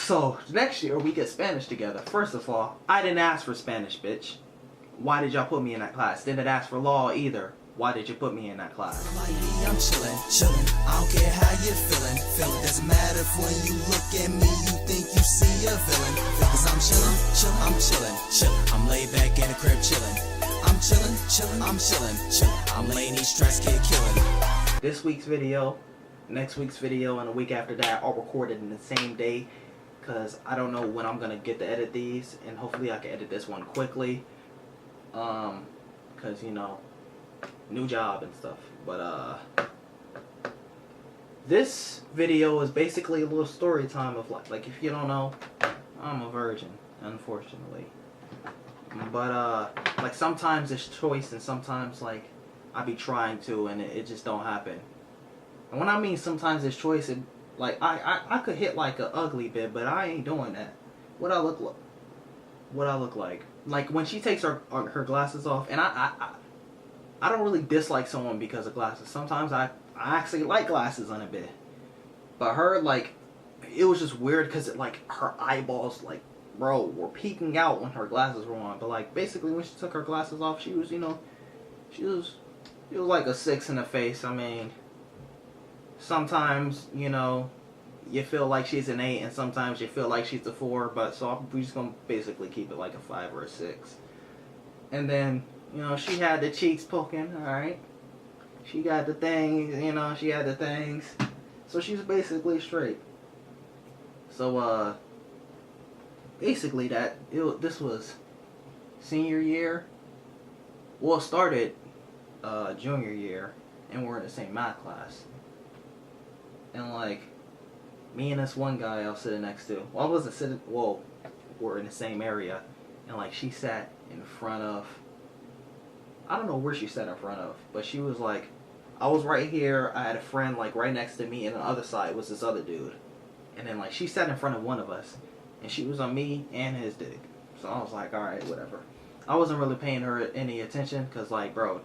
So, next year we get Spanish together. First of all, I didn't ask for Spanish, bitch. Why did y'all put me in that class? Didn't ask for law either. Why did you put me in that class? I'm chillin'. I don't care how you're feeling. Doesn't matter if when you look at me, you think you see a villain. Cause I'm chillin'. I'm laid back in the crib chillin'. I'm chillin'. I'm laying these tracks, kid killin'. This week's video, next week's video, and a week after that, I'll record it in the same day. Cause I don't know when I'm gonna get to edit these, and hopefully I can edit this one quickly. Cause you know, new job and stuff. But this video is basically a little story time of like if you don't know, I'm a virgin, unfortunately. But like sometimes it's choice, and sometimes like I be trying to, and it just don't happen. And when I mean sometimes it's choice, it, like I could hit like a ugly bit, but I ain't doing that. What I look like? Like when she takes her glasses off, and I don't really dislike someone because of glasses. Sometimes I actually like glasses on a bit. But her, like, it was just weird because like her eyeballs, like, bro, were peeking out when her glasses were on. But like basically when she took her glasses off, she was, you know, she was like a 6 in the face. I mean, sometimes, you know, you feel like she's an 8, and sometimes you feel like she's a 4. But so we're just gonna basically keep it like a 5 or a 6. And then, you know, she had the cheeks poking, alright? She got the things, you know, she had the things. So she's basically straight. So, basically this was senior year. Well, it started, junior year, and we're in the same math class. And, like, me and this one guy I was sitting next to, well, I wasn't sitting, well, we're in the same area. And, like, she sat in front of, I don't know where she sat in front of, but she was like, I was right here, I had a friend like right next to me, and on the other side was this other dude. And then like she sat in front of one of us, and she was on me and his dick. So I was like, alright, whatever. I wasn't really paying her any attention, because like, bro,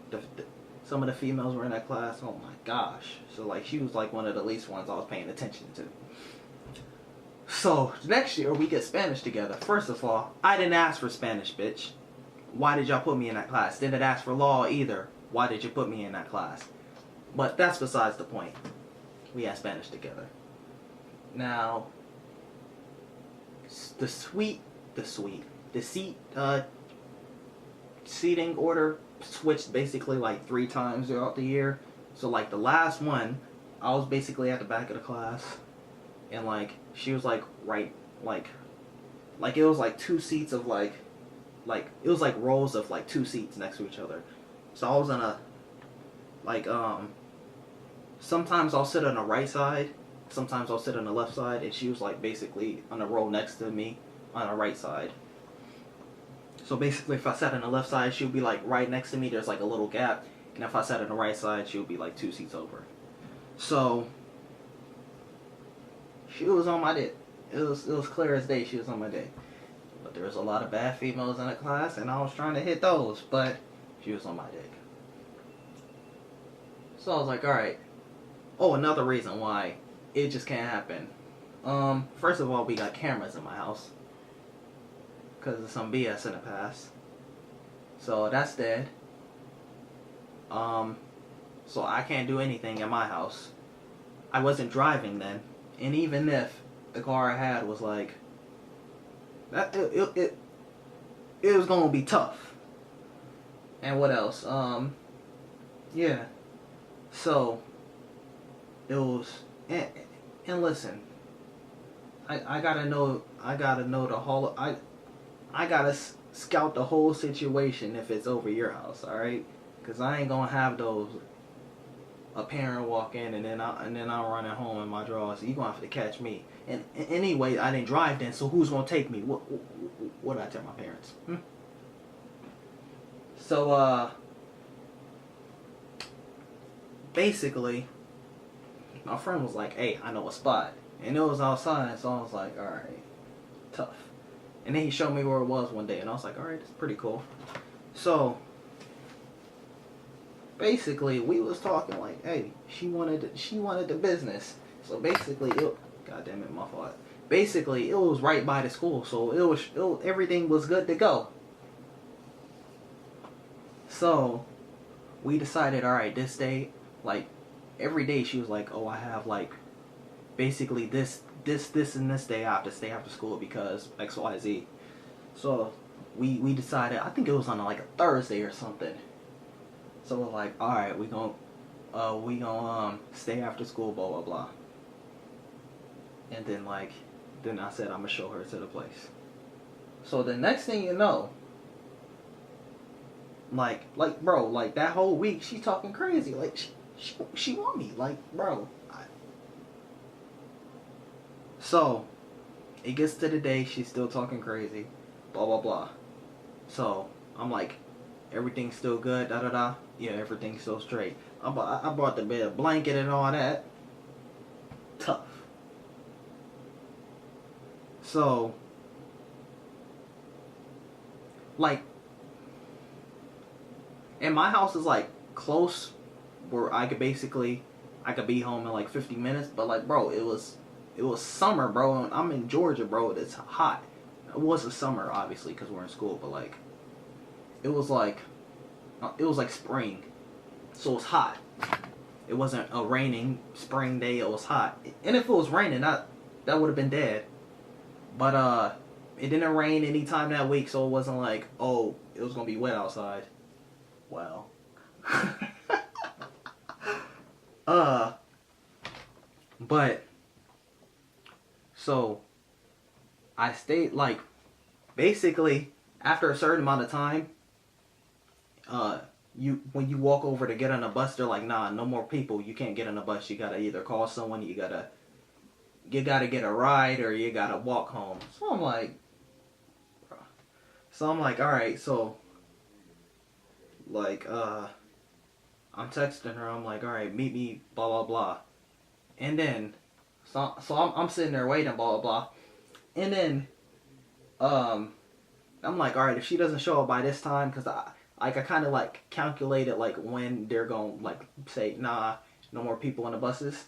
some of the females were in that class, oh my gosh. So like she was like one of the least ones I was paying attention to. So next year we get Spanish together. First of all, I didn't ask for Spanish, bitch. Why did y'all put me in that class? Didn't ask for law either. Why did you put me in that class? But that's besides the point. We had Spanish together. Now, the seating order switched basically like 3 times throughout the year. So like the last one, I was basically at the back of the class, and like she was like right, like it was like 2 seats of like it was like rows of like 2 seats next to each other. So I was on a, like, sometimes I'll sit on the right side, sometimes I'll sit on the left side, and she was like basically on the row next to me on the right side. So basically if I sat on the left side, she would be like right next to me, there's like a little gap, and if I sat on the right side, she would be like 2 seats over. So she was on my dick. It was clear as day she was on my dick. But there was a lot of bad females in the class, and I was trying to hit those, but she was on my dick. So I was like, alright. Oh, another reason why it just can't happen. First of all, we got cameras in my house, because of some BS in the past. So that's dead. So I can't do anything in my house. I wasn't driving then, and even if the car I had was like, that, it was gonna be tough. And what else? Yeah. So it was, and listen, I gotta know the whole, I gotta scout the whole situation if it's over your house, alright? Cause I ain't gonna have those, a parent walk in and then I'm running home in my drawers. So you gonna have to catch me. And anyway, I didn't drive then, so who's gonna take me? What did I tell my parents? So basically, my friend was like, hey, I know a spot. And it was outside, so I was like, alright, tough. And then he showed me where it was one day, and I was like, alright, that's pretty cool. So basically, we was talking like, hey, she wanted the business. So basically, God damn it, my fault. basically it was right by the school, so everything was good to go. So we decided, all right, this day, like every day she was like, oh, I have like basically this and this day I have to stay after school because XYZ. So we decided, I think it was on like a Thursday or something. So we're like, all right, we gonna stay after school, blah blah blah. And then then I said I'm gonna show her to the place. So the next thing you know, bro, like that whole week she talking crazy, like she want me, like bro. So it gets to the day she's still talking crazy, blah blah blah. So I'm like, everything's still good, da da da. Yeah, everything's still straight. I brought the bed, blanket, and all that. Tough. So, like, and my house is like close, where I could be home in like 50 minutes. But like, bro, it was summer, bro, and I'm in Georgia, bro. It's hot. It wasn't summer, obviously, because we're in school, but like, it was like spring, so it was hot. It wasn't a raining spring day. It was hot, and if it was raining, that would have been dead. But it didn't rain any time that week, so it wasn't like, oh, it was gonna be wet outside. Well, but so I stayed, like, basically after a certain amount of time. When you walk over to get on a bus, they're like, nah, no more people. You can't get on a bus. You gotta either call someone, you gotta get a ride, or you gotta walk home. So I'm like, all right. So like, I'm texting her. I'm like, all right, meet me, blah blah blah. And then so I'm sitting there waiting, blah blah blah. And then I'm like, all right, if she doesn't show up by this time, because I kind of like calculated like when they're going to like say, nah, no more people on the buses.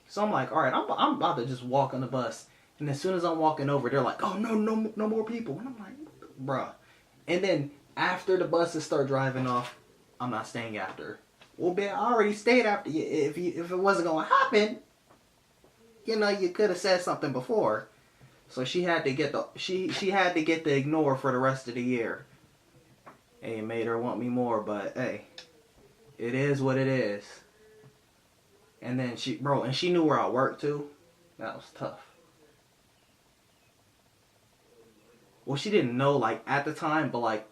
So I'm like, all right, I'm about to just walk on the bus. And as soon as I'm walking over, they're like, oh, no more people. And I'm like, bruh. And then after the buses start driving off, I'm not staying after. Well, man, I already stayed after you. If it wasn't going to happen, you could have said something before. So she had to get she had to get the ignore for the rest of the year. Hey, it made her want me more, but hey, it is what it is. And then she knew where I worked too. That was tough. Well, she didn't know like at the time, but like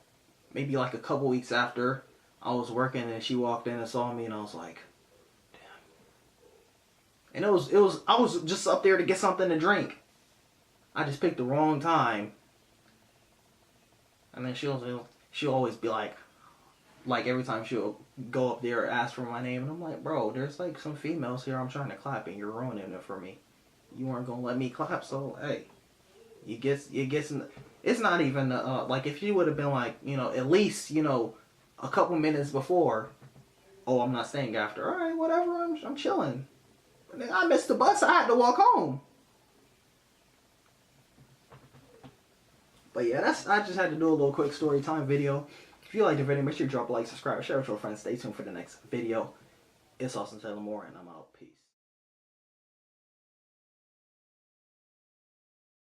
maybe like a couple weeks after I was working, and she walked in and saw me, and I was like, damn. And I was just up there to get something to drink. I just picked the wrong time. And then she'll always be like every time she'll go up there and ask for my name, and I'm like, bro, there's like some females here I'm trying to clap, and you're ruining it for me. You weren't gonna let me clap, so hey, you get some. It's not even like if she would have been like, at least a couple minutes before. Oh, I'm not staying after. All right, whatever. I'm chilling. I missed the bus. I had to walk home. But yeah, I just had to do a little quick story time video. If you liked the video, make sure you drop a like, subscribe, share with your friends. Stay tuned for the next video. It's Austin Taylor Moore, and I'm out. Peace.